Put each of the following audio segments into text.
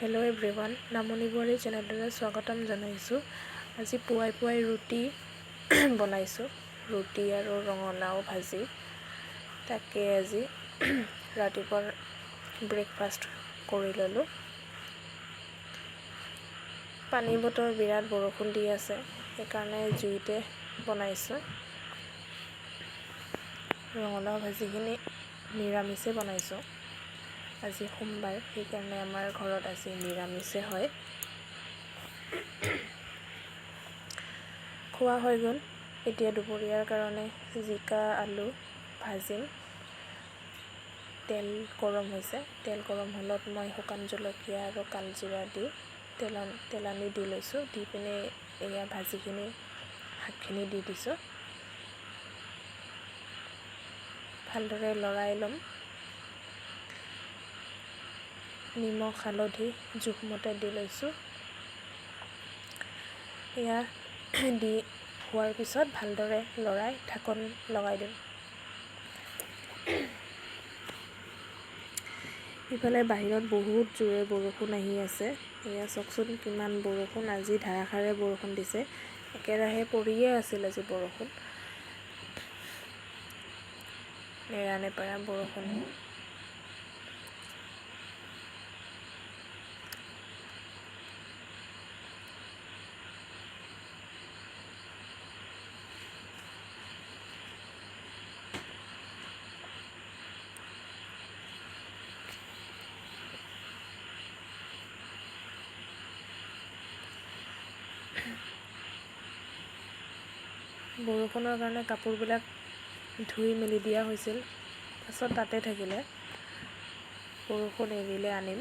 Hello everyone, नामনি বোৱাৰী চেনেললৈ স্বাগতম জনাইছোঁ। আজি পুৱাই ৰুটি বনাইছোঁ, ৰুটি আৰু ৰঙালাও ভাজি। তাকে আজি ৰাতিপুৱা ব্ৰেকফাষ্ট কৰি ল'লোঁ। পানী বতৰ বিৰাট বৰষুণ দি আছে, সেইকাৰণে জুইতে বনাইছোঁ। ৰঙালাও ভাজিখিনি নিৰামিষে বনাইছোঁ। আজি সোমবাৰ, সেইকাৰণে আমাৰ ঘৰত আজি নিৰামিষে হয়। খোৱা হৈ গ'ল। এতিয়া দুপৰীয়াৰ কাৰণে জিকা আলু ভাজিম। তেল গৰম হৈছে, তেল গৰম হ'লত মই শুকান জলকীয়া আৰু কালজিৰা দি তেলানি দি লৈছোঁ। দি পিনে এয়া ভাজিখিনি শাকখিনি দি দিছোঁ। ভালদৰে লৰাই ল'ম। নিমখ হালধি জোখমতে দি লৈছোঁ। এয়া দি হোৱাৰ পিছত ভালদৰে লৰাই ঢাকন লগাই দিম। ইফালে বাহিৰত বহুত জোৰে বৰষুণ আহি আছে। এয়া চাওকচোন কিমান বৰষুণ, আজি ধাৰাসাৰে বৰষুণ দিছে। একেৰাহে পৰিয়ে আছিল আজি বৰষুণ, নেৰা নেপেৰা বৰষুণ। বৰষুণৰ কাৰণে কাপোৰবিলাক ধুই মেলি দিয়া হৈছিল, পাছত তাতে থাকিলে। বৰষুণ এৰিলে আনিম।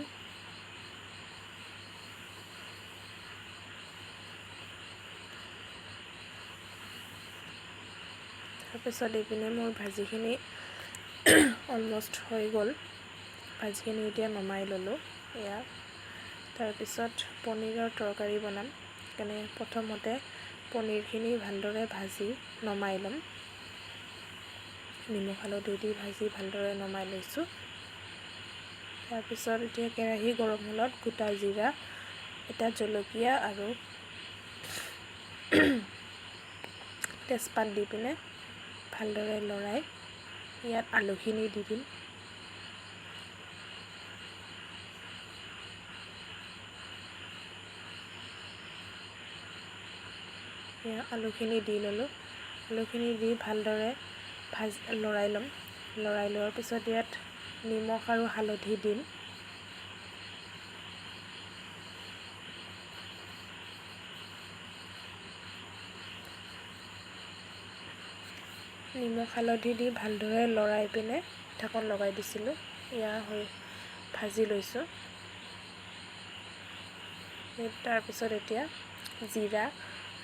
তাৰপিছত এইপিনে মোৰ ভাজিখিনি অলমষ্ট হৈ গ'ল। ভাজিখিনি এতিয়া নমাই ল'লোঁ। এয়া তাৰপিছত পনীৰৰ তৰকাৰী বনাম। সেইকাৰণে প্ৰথমতে পনীৰখিনি ভালদৰে ভাজি নমাই ল'ম। নিমখ হালধি দি ভাজি ভালদৰে নমাই লৈছোঁ। তাৰপিছত এতিয়া কেৰাহী গৰম হ'লত গোটা জিৰা, এটা জলকীয়া আৰু তেজপাত দি পিনে ভালদৰে লৰাই ইয়াত আলুখিনি দি দিম। আলুখিনি দি ল'লোঁ। আলুখিনি দি ভালদৰে লৰাই ল'ম। লৰাই লোৱাৰ পিছত ইয়াত নিমখ আৰু হালধি দিম। নিমখ হালধি দি ভালদৰে লৰাই পিনে ঢাকন লগাই দিছিলোঁ। এয়া হৈ ভাজি লৈছোঁ। তাৰপিছত এতিয়া জিৰা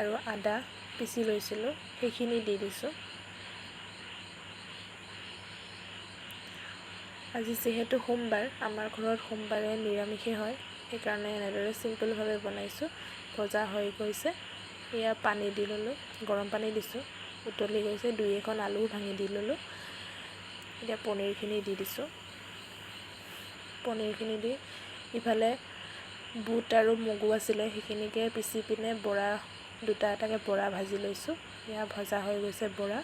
আৰু আদা পিচি লৈছিলোঁ, সেইখিনি দি দিছোঁ। আজি যিহেতু সোমবাৰ, আমাৰ ঘৰত সোমবাৰে নিৰামিষে হয়, সেইকাৰণে এনেদৰে চিম্পলভাৱে বনাইছোঁ। ভজা হৈ গৈছে। এয়া পানী দি ল'লোঁ, গৰম পানী দিছোঁ, উতলি গৈছে। 2-1 আলু ভাঙি দি ল'লোঁ। এতিয়া পনীৰখিনি দি দিছোঁ। পনীৰখিনি দি ইফালে বুট আৰু মগু আছিলে, সেইখিনিকে পিচি পিনে বৰা এটাকে বৰা ভাজি লৈছোঁ। এয়া ভজা হৈ গৈছে বৰা।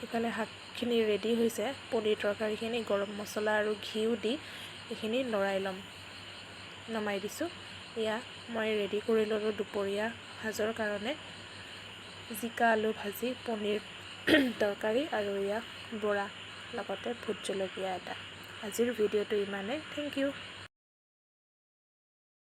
ইফালে শাকখিনি ৰেডি হৈছে। পনীৰ তৰকাৰীখিনি গৰম মছলা আৰু ঘিউ দি এইখিনি লৰাই ল'ম। নমাই দিছোঁ। এয়া মই ৰেডি কৰি ল'লোঁ দুপৰীয়া সাজৰ কাৰণে। জিকা আলু ভাজি, পনীৰ তৰকাৰী আৰু এয়া বৰা, লগতে ভোট জলকীয়া এটা। আজিৰ ভিডিঅ'টো ইমানেই। Thank U.